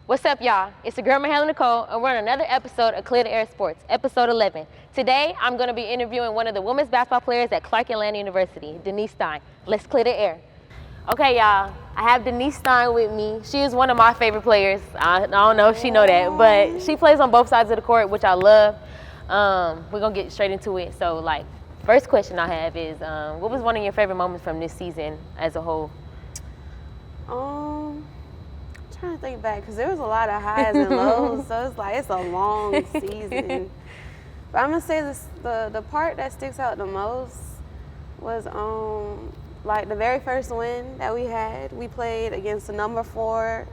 What's up, y'all? It's the girl Mahalia Nicole, and we're on another episode of Clear the Air Sports, episode 11. Today, I'm going to be interviewing one of the women's basketball players at Clark Atlanta University, Denise Stine. Let's clear the air. Okay, y'all, I have Denise Stine with me. She is one of my favorite players. I don't know if she know that, but she plays on both sides of the court, which I love. We're going to get straight into it. So, first question I have is, what was one of your favorite moments from this season as a whole? Trying to think back because there was a lot of highs and lows, so it's a long season. But I'm gonna say the part that sticks out the most was the very first win that we had. We played against the number 4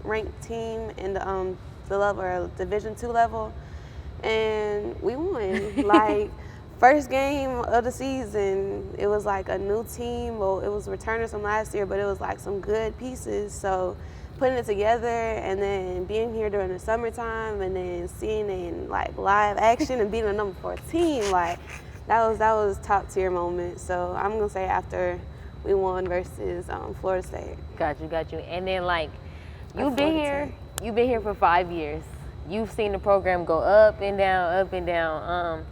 ranked team in the level or Division II level, and we won. First game of the season, it was like a new team. Well, it was returners from last year, but it was like some good pieces. So putting it together and then being here during the summertime and then seeing it in live action and being a number 4 team, that was top tier moment. So I'm gonna say after we won versus Florida State. Got you. And then you've been here for 5 years. You've seen the program go up and down.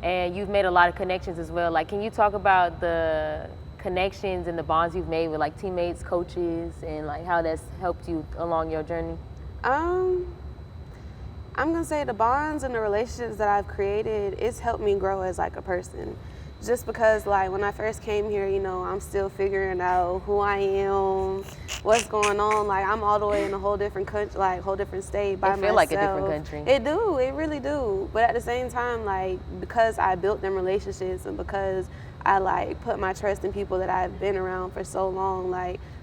And you've made a lot of connections as well. Can you talk about the connections and the bonds you've made with teammates, coaches, and how that's helped you along your journey? I'm gonna say the bonds and the relationships that I've created, it's helped me grow as a person. Just because when I first came here, I'm still figuring out who I am, what's going on. I'm all the way in a whole different country, whole different state by myself. It feel like a different country. It really do. But at the same time, because I built them relationships and because I put my trust in people that I've been around for so long,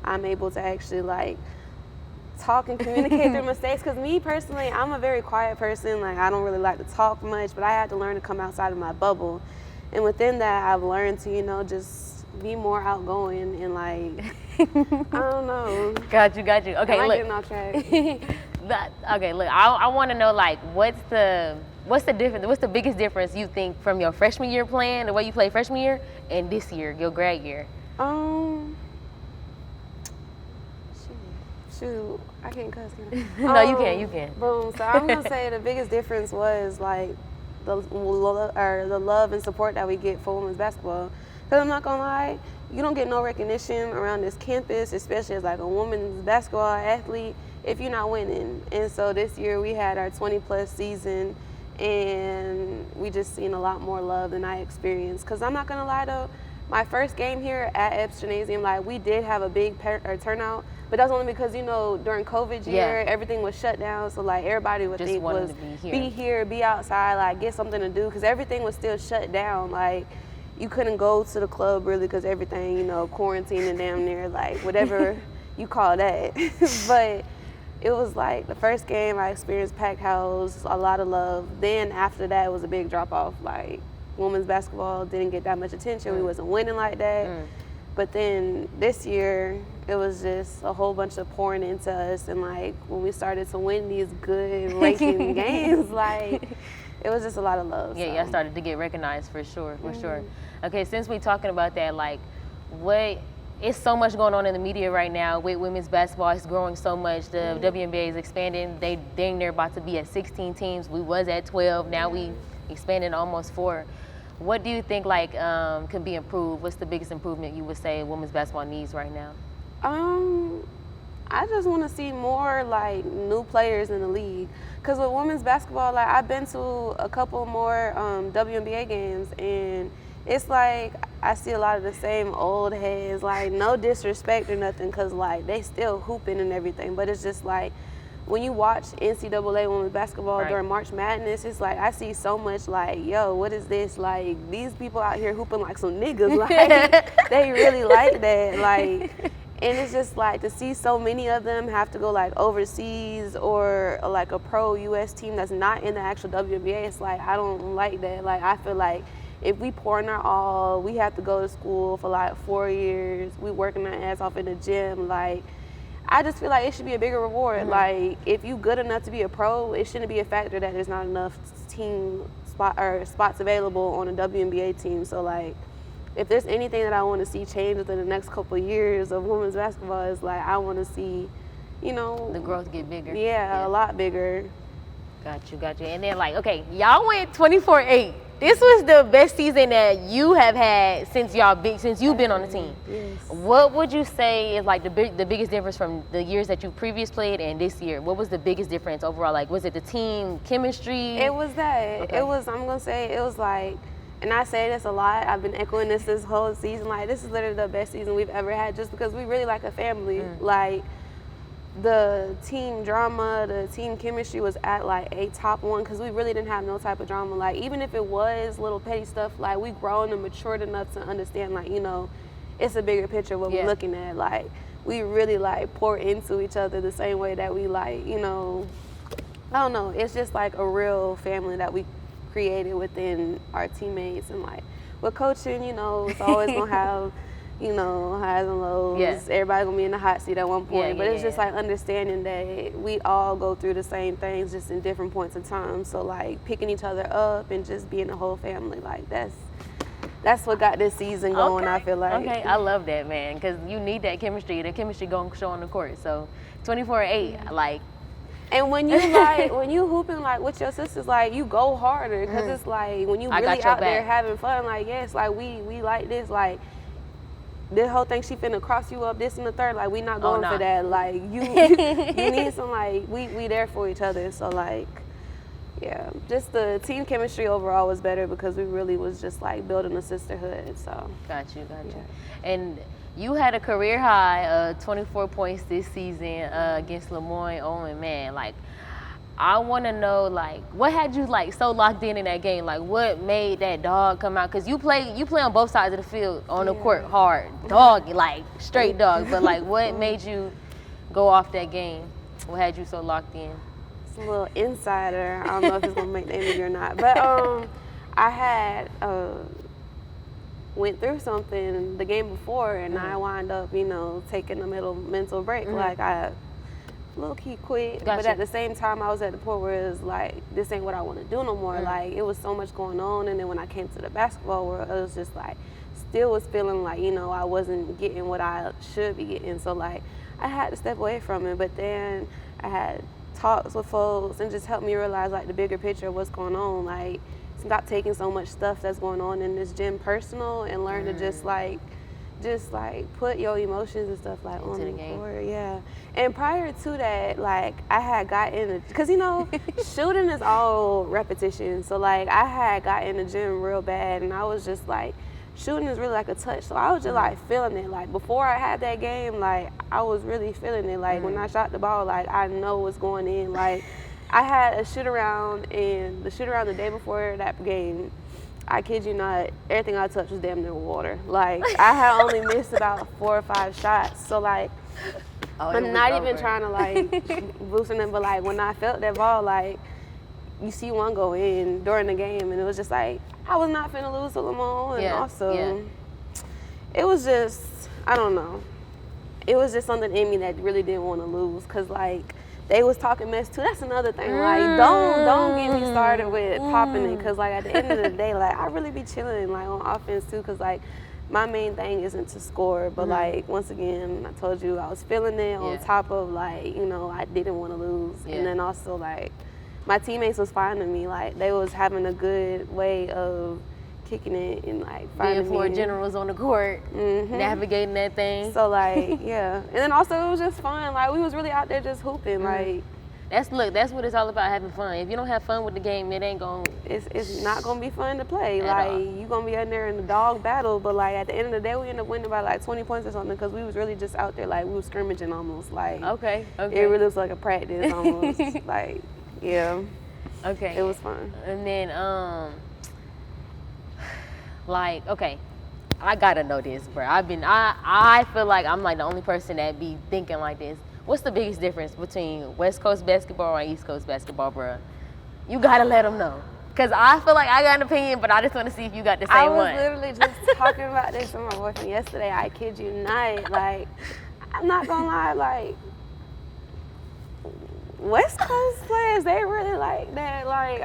I'm able to actually talk and communicate through mistakes. Because me personally, I'm a very quiet person. I don't really like to talk much, but I had to learn to come outside of my bubble. And within that, I've learned to, just be more outgoing and I don't know. Got you. Okay, look. Getting off track. Okay, look, I want to know what's the difference? What's the biggest difference you think from your freshman year plan, the way you played freshman year, and this year, your grad year? Shoot, I can't cuss. No, you can. Boom. So I'm gonna say the biggest difference was the love and support that we get for women's basketball. Because I'm not gonna lie, you don't get no recognition around this campus, especially as a women's basketball athlete, if you're not winning. And so this year we had our 20+ season, and we just seen a lot more love than I experienced. Because I'm not gonna lie though, my first game here at Epps Gymnasium, we did have a big turnout, but that's only because during COVID year, everything was shut down. So everybody would just think was be here, be outside, get something to do, because everything was still shut down. You couldn't go to the club really because everything, quarantine and damn near whatever you call that. But it was the first game I experienced packed house, a lot of love. Then after that, it was a big drop off. Women's basketball didn't get that much attention. We wasn't winning like that. But then this year, it was just a whole bunch of pouring into us. And when we started to win these good ranking games, it was just a lot of love. Yeah, y'all started to get recognized for sure. Okay, since we're talking about that, it's so much going on in the media right now with women's basketball. It's growing so much. The WNBA is expanding. They're about to be at 16 teams. We was at 12. Now we expanded to almost 4. What do you think can be improved? What's the biggest improvement you would say women's basketball needs right now? I just want to see more new players in the league. Because with women's basketball, I've been to a couple more WNBA games, and it's I see a lot of the same old heads. No disrespect or nothing, because they still hooping and everything. But it's just when you watch NCAA women's basketball during March Madness, it's I see so much yo, what is this? These people out here hooping like some niggas. They really like that. And it's just to see so many of them have to go overseas or a pro U.S. team that's not in the actual WNBA. It's I don't like that. I feel if we pour in our all, we have to go to school for 4 years. We working our ass off in the gym. I just feel it should be a bigger reward. If you good enough to be a pro, it shouldn't be a factor that there's not enough spots available on a WNBA team. So if there's anything that I want to see change within the next couple of years of women's basketball, is I want to see you know, The growth get bigger. Yeah, a lot bigger. Got you. And then, like, okay, y'all went 24-8. This was the best season that you have had since you've been on the team. Yes. What would you say is like the biggest difference from the years that you previous played and this year? What was the biggest difference overall? Like, was it the team chemistry? It was that. Okay. It was, I'm going to say, it was like, and I say this a lot, I've been echoing this whole season, like, this is literally the best season we've ever had just because we really like a family. Like, the team drama, the team chemistry was at like a top one because we really didn't have no type of drama. Like, even if it was little petty stuff, like, we grown and matured enough to understand, like, you know, it's a bigger picture of what we're looking at. Like, we really like pour into each other the same way that we, like, you know, I don't know, it's just like a real family that we created within our teammates. And like with coaching, you know, it's always gonna have, you know, highs and lows. Everybody gonna be in the hot seat at one point. But it's just like understanding that we all go through the same things just in different points in time. So like picking each other up and just being a whole family, like that's what got this season going, I feel like. Okay, I love that, man, because you need that chemistry. The chemistry gonna show on the court. So 24-8, like. And when you like, when you hooping like with your sisters, like you go harder because it's like when you really out there having fun, like yes, like we like this, like this whole thing she finna cross you up this and the third, like we not going for that. Like you need some, like we there for each other. So like yeah, just the team chemistry overall was better because we really was just like building a sisterhood. So got you. And you had a career high 24 points this season against Lemoyne Owen, man. Like, I want to know, like, what had you, like, so locked in that game? Like, what made that dog come out? Because you play on both sides of the field on the court hard. Dog, like, straight dog. But, like, what made you go off that game? What had you so locked in? It's a little insider. I don't know if it's going to make the interview or not. But I had went through something the game before, and I wind up, you know, taking a mental break. Like, I low-key quit, but at the same time, I was at the point where it was like, this ain't what I want to do no more. Like, it was so much going on, and then when I came to the basketball world, it was just like, still was feeling like, you know, I wasn't getting what I should be getting. So, like, I had to step away from it, but then I had talks with folks and just helped me realize, like, the bigger picture of what's going on. Like, stop taking so much stuff that's going on in this gym personal and learn to just like put your emotions and stuff like on the court. Yeah. And prior to that, like I had gotten, because you know, shooting is all repetition. So like I had got in the gym real bad, and I was just like, shooting is really like a touch. So I was just like feeling it. Like before I had that game, like I was really feeling it. Like when I shot the ball, like I know what's going in. Like I had a shoot around, and the shoot around the day before that game, I kid you not, everything I touched was damn near water. Like I had only missed about 4 or 5 shots. So like I'm not even trying to like boost them, but like when I felt that ball, like you see one go in during the game, and it was just like I was not finna lose to Lamont, and also it was just, I don't know, it was just something in me that really didn't want to lose, cause like they was talking mess too. That's another thing. Like don't get me started with popping it, cause like at the end of the day, like I really be chilling like on offense too, cause like my main thing isn't to score, but like once again, I told you I was feeling it on top of like, you know, I didn't want to lose, and then also like my teammates was finding me, like they was having a good way of kicking it and like finding being floor generals on the court, navigating that thing. So like yeah, and then also it was just fun. Like we was really out there just hooping. Like that's what it's all about, having fun. If you don't have fun with the game, it ain't gonna. It's not gonna be fun to play. Like you gonna be in there in the dog battle, but like at the end of the day, we end up winning by like 20 points or something, because we was really just out there, like we was scrimmaging almost. Like okay. It really was like a practice almost. Like yeah. Okay. It was fun. And then like, okay, I gotta know this, bro. I feel like I'm like the only person that be thinking like this. What's the biggest difference between West Coast basketball and East Coast basketball, bro? You gotta let them know. Cause I feel like I got an opinion, but I just want to see if you got the same one. I was literally just talking about this with my boyfriend yesterday. I kid you not. Like, I'm not gonna lie, like, West Coast players, they really like that. Like,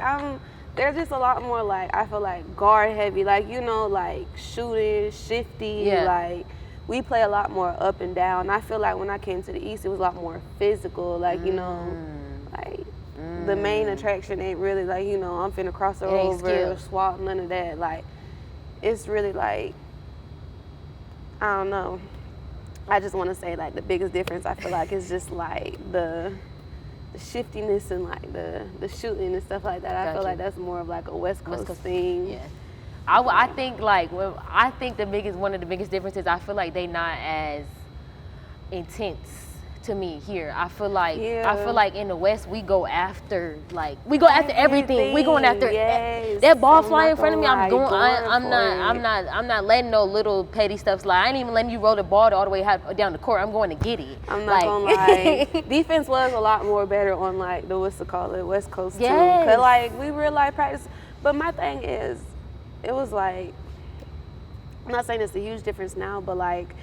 they're just a lot more like, I feel like guard heavy, like, you know, like shooting, shifty, like we play a lot more up and down. I feel like when I came to the East, it was a lot more physical. Like, you know, like the main attraction ain't really like, you know, I'm finna cross her over, swap, none of that. Like, it's really like, I don't know. I just want to say like the biggest difference I feel like is just like the shiftiness and like the shooting and stuff like that. I feel like that's more of like a West Coast thing. Yeah. I think like I think one of the biggest differences, I feel like they not as intense to me here. I feel like in the West we go after everything. We going after that ball flying in front of me. I'm not letting no little petty stuff slide. I ain't even letting you roll the ball all the way down the court. I'm going to get it. I'm not gonna lie. Defense was a lot more better on like the West Coast too. Cause like we were like practice. But my thing is, it was like, I'm not saying it's a huge difference now, but like,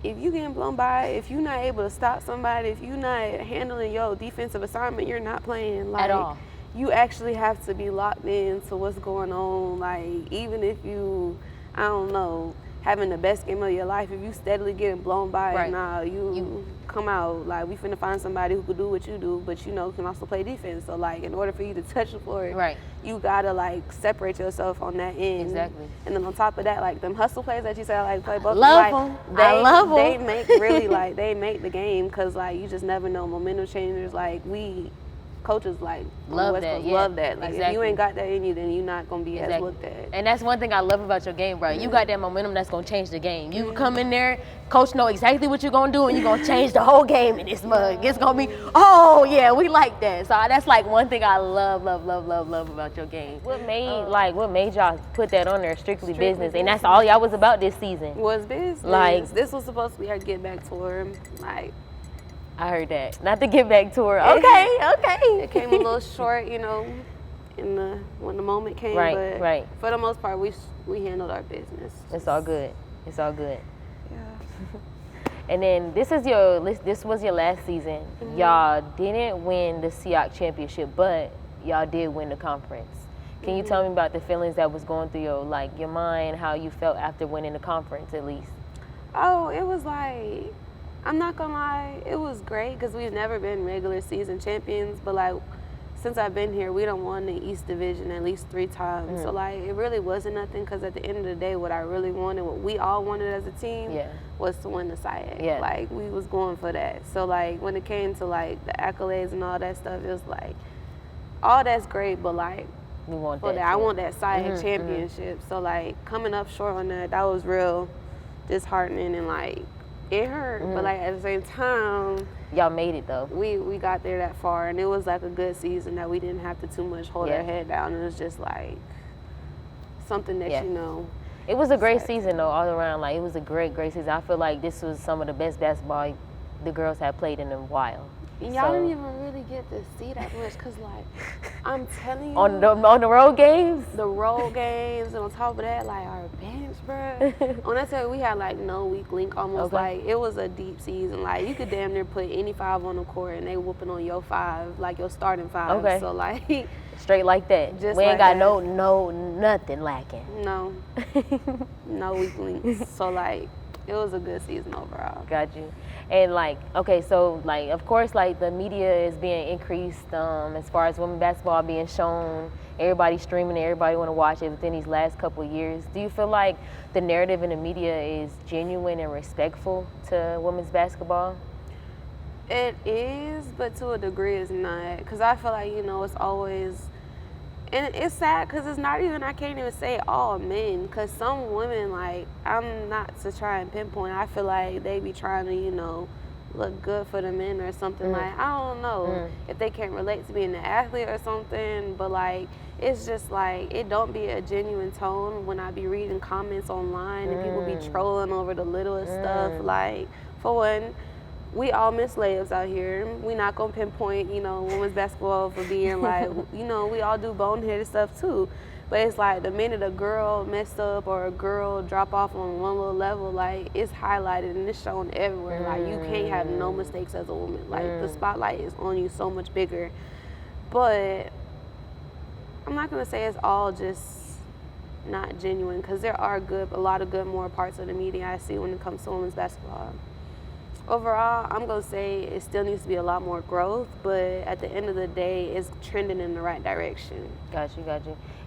if you getting blown by, if you're not able to stop somebody, if you're not handling your defensive assignment, you're not playing. Like, at all. You actually have to be locked in to what's going on. Like, even if you, I don't know, having the best game of your life, if you steadily getting blown by, you come out. Like, we finna find somebody who could do what you do, but you know, can also play defense. So like, in order for you to touch the floor, you gotta like separate yourself on that end. Exactly. And then on top of that, like them hustle plays that you say, I like play both. Love them. I love them. They make really like they make the game, cause like you just never know, momentum changers. Like coaches like love that. Love that. Like if you ain't got that in you, then you're not gonna be as looked at. And that's one thing I love about your game, bro. You got that momentum that's gonna change the game. You come in there, coach know exactly what you're gonna do, and you're gonna change the whole game in this mug. It's gonna be, oh yeah, we like that. So that's like one thing I love about your game. What made y'all put that on there? Strictly business, and that's all y'all was about this season. Was business. Like, this was supposed to be our get back tour. Like, I heard that. Not the get back tour. Okay. It came a little short, you know, when the moment came. But for the most part, we handled our business. It's all good. Yeah. And then this was your last season. Mm-hmm. Y'all didn't win the SEAC championship, but y'all did win the conference. Can you tell me about the feelings that was going through your mind, how you felt after winning the conference at least? Oh, it was like, I'm not gonna lie, it was great because we've never been regular season champions, but like since I've been here, we done won the East Division at least 3 times. So like it really wasn't nothing, because at the end of the day, what I really wanted, what we all wanted as a team, was to win the SIAC. Like we was going for that. So like when it came to like the accolades and all that stuff, it was like, all that's great, but like we want that. I want that SIAC championship. So like coming up short on that was real disheartening, and like it hurt, but like at the same time, y'all made it though. We got there that far, and it was like a good season that we didn't have to too much hold our head down. It was just like something that you know. It was a great season though, all around. Like it was a great season. I feel like this was some of the best basketball the girls have played in a while. And y'all didn't even really get to see that much, because like I'm telling you, on the road games, and on top of that, like our bench, bro. When I tell you, we had like no weak link, almost. Like it was a deep season. Like you could damn near put any 5 on the court and they whooping on your 5, like your starting 5. So like straight like that. Just we ain't like got that. nothing lacking. No, no weak links. So like it was a good season overall. Got you. And like, okay, so like, of course, like the media is being increased as far as women's basketball being shown. Everybody streaming it, everybody want to watch it within these last couple of years. Do you feel like the narrative in the media is genuine and respectful to women's basketball? It is, but to a degree it's not. Because I feel like, you know, it's always, and it's sad because it's not even, I can't even say all men, because some women, like, I'm not to try and pinpoint, I feel like they be trying to, you know, look good for the men or something. Like, I don't know if they can't relate to being an athlete or something, but like, it's just like, it don't be a genuine tone when I be reading comments online and people be trolling over the littlest stuff. Like, for one, we all miss layups out here. We not gonna pinpoint, you know, women's basketball for being like, you know, we all do boneheaded stuff too. But it's like the minute a girl messed up or a girl drop off on one little level, like it's highlighted and it's shown everywhere. Like you can't have no mistakes as a woman. Like the spotlight is on you so much bigger. But I'm not gonna say it's all just not genuine, because there are a lot of good more parts of the media I see when it comes to women's basketball. Overall, I'm going to say it still needs to be a lot more growth, but at the end of the day, it's trending in the right direction. Got you.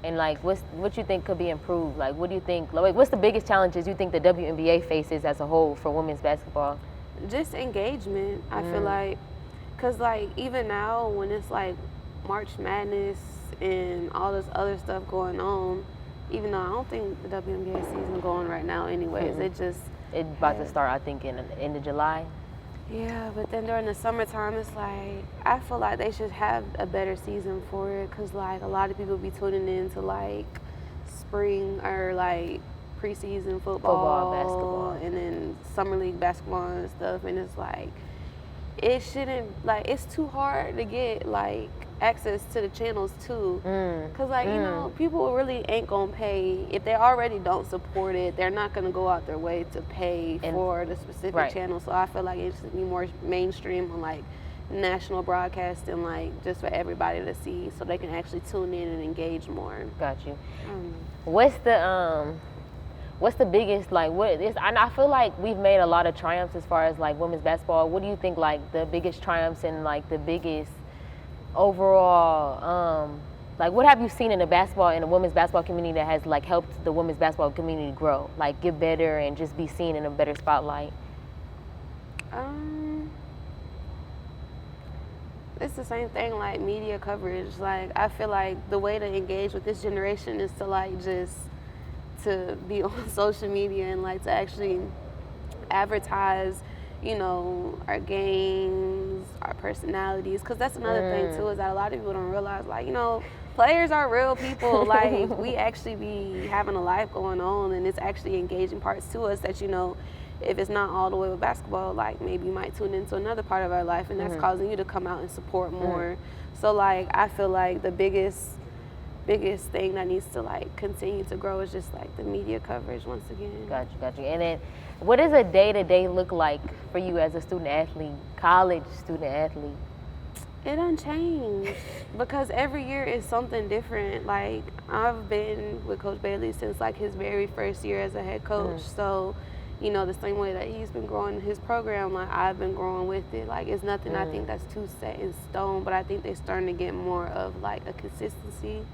And like, what you think could be improved? Like, what do you think, like, what's the biggest challenges you think the WNBA faces as a whole for women's basketball? Just engagement, I feel like, because like even now when it's like March Madness and all this other stuff going on, even though I don't think the WNBA season going right now anyways, it's about to start, I think, in the end of July. Yeah, but then during the summertime, it's like, I feel like they should have a better season for it, because like a lot of people be tuning in to like spring or like preseason football, basketball, and then summer league basketball and stuff, and it's like, it shouldn't, like, it's too hard to get like access to the channels too, because like you know, people really ain't gonna pay if they already don't support it. They're not gonna go out their way to pay for the specific channel. So I feel like it should be more mainstream on like national broadcasting, like just for everybody to see, so they can actually tune in and engage more. Got you. What's the biggest, like, what is, and I feel like we've made a lot of triumphs as far as like women's basketball. What do you think, like, the biggest triumphs and like the biggest overall, like, what have you seen in the women's basketball community that has like helped the women's basketball community grow, like get better and just be seen in a better spotlight? It's the same thing, like media coverage. Like, I feel like the way to engage with this generation is to like just to be on social media and like to actually advertise, you know, our games, our personalities, because that's another thing too, is that a lot of people don't realize, like, you know, players are real people. Like, we actually be having a life going on, and it's actually engaging parts to us that, you know, if it's not all the way with basketball, like maybe you might tune into another part of our life, and that's causing you to come out and support more. So like, I feel like the biggest thing that needs to like continue to grow is just like the media coverage once again. Got you. And then, what does a day-to-day look like for you as a student athlete, college student athlete? It done changed, because every year is something different. Like, I've been with Coach Bailey since like his very first year as a head coach. So, you know, the same way that he's been growing his program, like I've been growing with it. Like, it's nothing I think that's too set in stone, but I think they're starting to get more of like a consistency.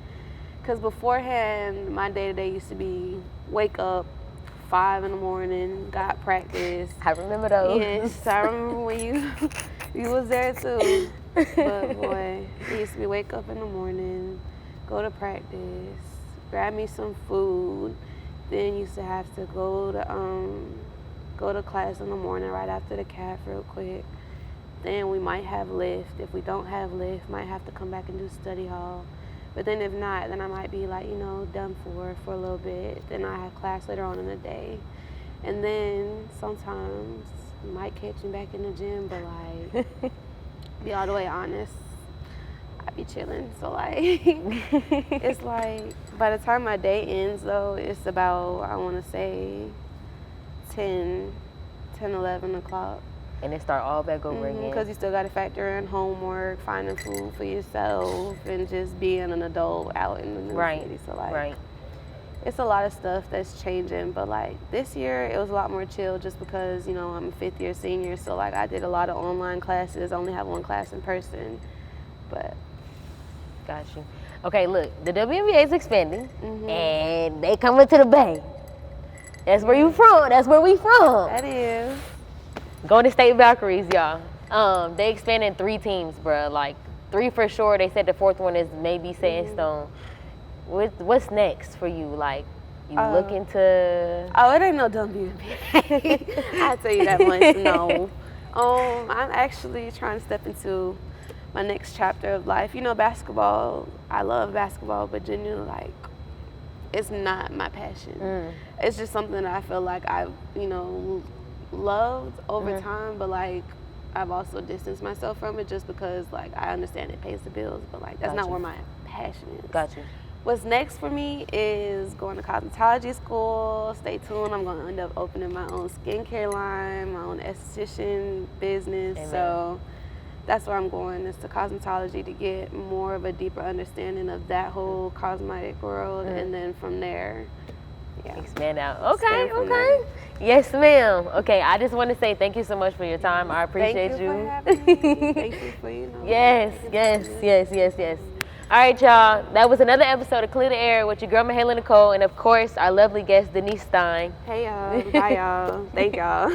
Because beforehand, my day-to-day used to be wake up 5 in the morning, got practice. I remember those. Yes, I remember when you was there too. But boy, it used to be wake up in the morning, go to practice, grab me some food, then used to have to go to class in the morning right after the calf real quick. Then we might have lift. If we don't have lift, might have to come back and do study hall. But then if not, then I might be like, you know, done for a little bit. Then I have class later on in the day. And then sometimes you might catch me back in the gym, but like, be all the way honest, I be chilling. So like, it's like, by the time my day ends though, it's about, I want to say 10, 11 o'clock. And it start all back over again. Because you still got to factor in homework, finding food for yourself, and just being an adult out in the new city. So like, it's a lot of stuff that's changing. But like this year, it was a lot more chill, just because, you know, I'm a 5th year senior. So like, I did a lot of online classes. I only have one class in person. But got you. Okay, look, the WNBA is expanding, and they coming to the Bay. That's where you from. That's where we from. That is. Golden State Valkyries, y'all. They expanded 3 teams, bruh. Like 3 for sure. They said the 4th one is maybe set in stone. What's next for you? Like, you looking to? Oh, it ain't no WNBA. I'll tell you that much. No. I'm actually trying to step into my next chapter of life. You know, basketball. I love basketball, but genuinely, like, it's not my passion. It's just something that I feel like I've, you know, loved over time, but like I've also distanced myself from it, just because like I understand it pays the bills, but like that's not where my passion is. Got you. What's next for me is going to cosmetology school. Stay tuned. I'm going to end up opening my own skincare line, my own esthetician business. Amen. So that's where I'm going, is to cosmetology, to get more of a deeper understanding of that whole cosmetic world, and then from there, expand out. Okay, Expand from okay. Yes, ma'am. Okay, I just want to say thank you so much for your time. I appreciate Thank you for having me. Thank you for, Yes, yes, yes, yes, yes. All right, y'all. That was another episode of Clear the Air with your girl, Mahala Nicole, and of course, our lovely guest, Denise Stine. Hey, y'all. Bye, y'all. Thank y'all.